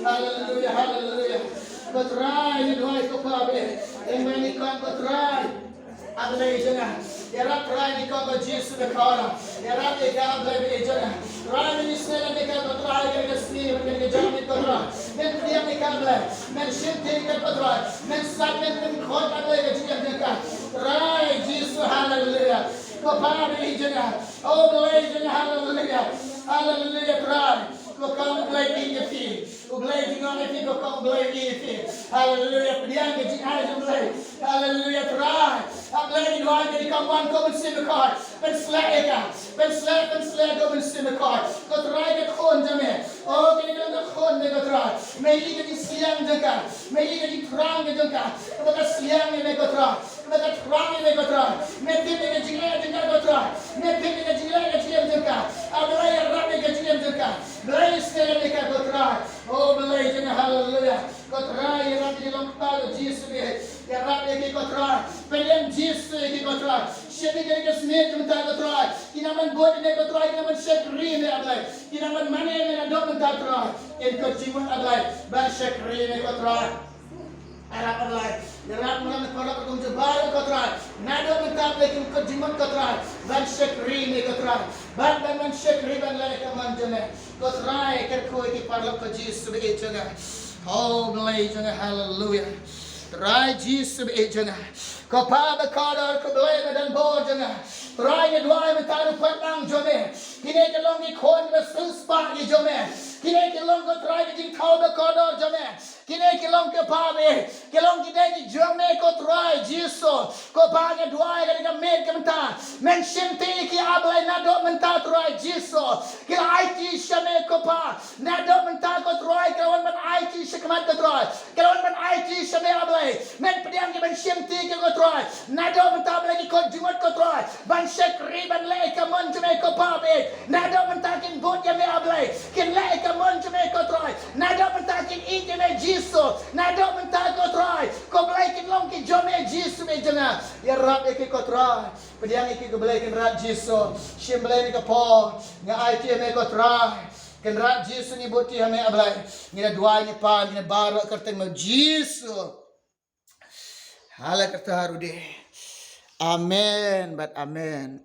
Hallelujah, hallelujah. Berterai di doa itu kabe. Yang ini kan berterai. Adalai jangan. Yarat terai di kau Yesus berkala. Yarat ikan berlebih jangan. Terai ini selain ikan berterai kerja sini kerja jalan itu terai. Men diam ikan berlebih. Men cinta ikan berterai. Men sakit men khot adalai kerja jangan. Terai Yesus hallelujah. Kau pakai jangan. Oh belai jangan hallelujah. Hallelujah terai. Kau kamu belai di feet. Belai jangan di kau kamu belai di feet. Hallelujah. Diam kerja aja belai. Hallelujah terai. Belai di doa jadi kawan kau bersimekat. Berselaikan. Berselai kau bersimekat. Kau terai ke khon jamnya. Oh kini kau khon deh kau terai. Mei jadi siang jengkar. Mei jadi terang jengkar. Kau dah siang ni kau terai. Kau dah terang ni kau terai. Mei tiada jengkar jengkar kau terai. Mei tiada jengkar jengkar. Belai ram ni jengkar jengkar. Belai sekali ni kau terai. Oh belai jangan hallelujah. Kau terai ram di dalam kepala Yesus ni. Ya ram ni kau terai. Peliam Yesus ni kau terai. Siapa yang kita semua kita kau terai. Kita buat ni kau terai. Kita syakri ni abai. Kita mana ni nak dok kita terai. Kita jimat abai. Bersyakri ni kau terai. Arab abai. Arab mana kalau kau jebal kau terai. Nado kita lagi kau jimat kau terai. Bersyakri ni kau terai. Ban syakri ban lagi kau manjane. Kau terai kerkoi di parlok kau Yesus begitu jangan. Oh belai jangan hallelujah. Terai Yesus begitu jangan. Kau pada kadar kau belai dan bor jangan. Terai dua mentaru petang jome. Kini kelong ikon bersus pagi jome. Kini kelong kau terai jing kau berkadar jome. Kini kelong ke pabe. Kelong kita di jome kau terai Yesus. Kau pada dua ketika med kementar. Mencintai ki abai nado mentar terai Yesus. Kila IT shame kau pa. Nado mentar kau terai kawan men IT sekemat kau terai. Kawan men IT shame abai. Men pediam ki mencintai ki kau terai. Nado mentar lagi kau jumat kau terai. Ban syakri ban lei kamon jome kau pabe. Nado mentar kin bot ya me abai. Kin lei kamon jome kau terai. Nado mentar kin ite me Yesus. Nado mentar kau terai. Kau belai kin long ki jome Yesus me jangan. Ya rap ki kau terai. Pediam ki kau belai kin rat Yesus. Shim belai ni kau po. Nga IT me kau terai. Kin rat Yesus ni boti hame abai. Ngina dua ni pa ngina baru kerteng me Yesus. Hala kata harude. Amen, but amen.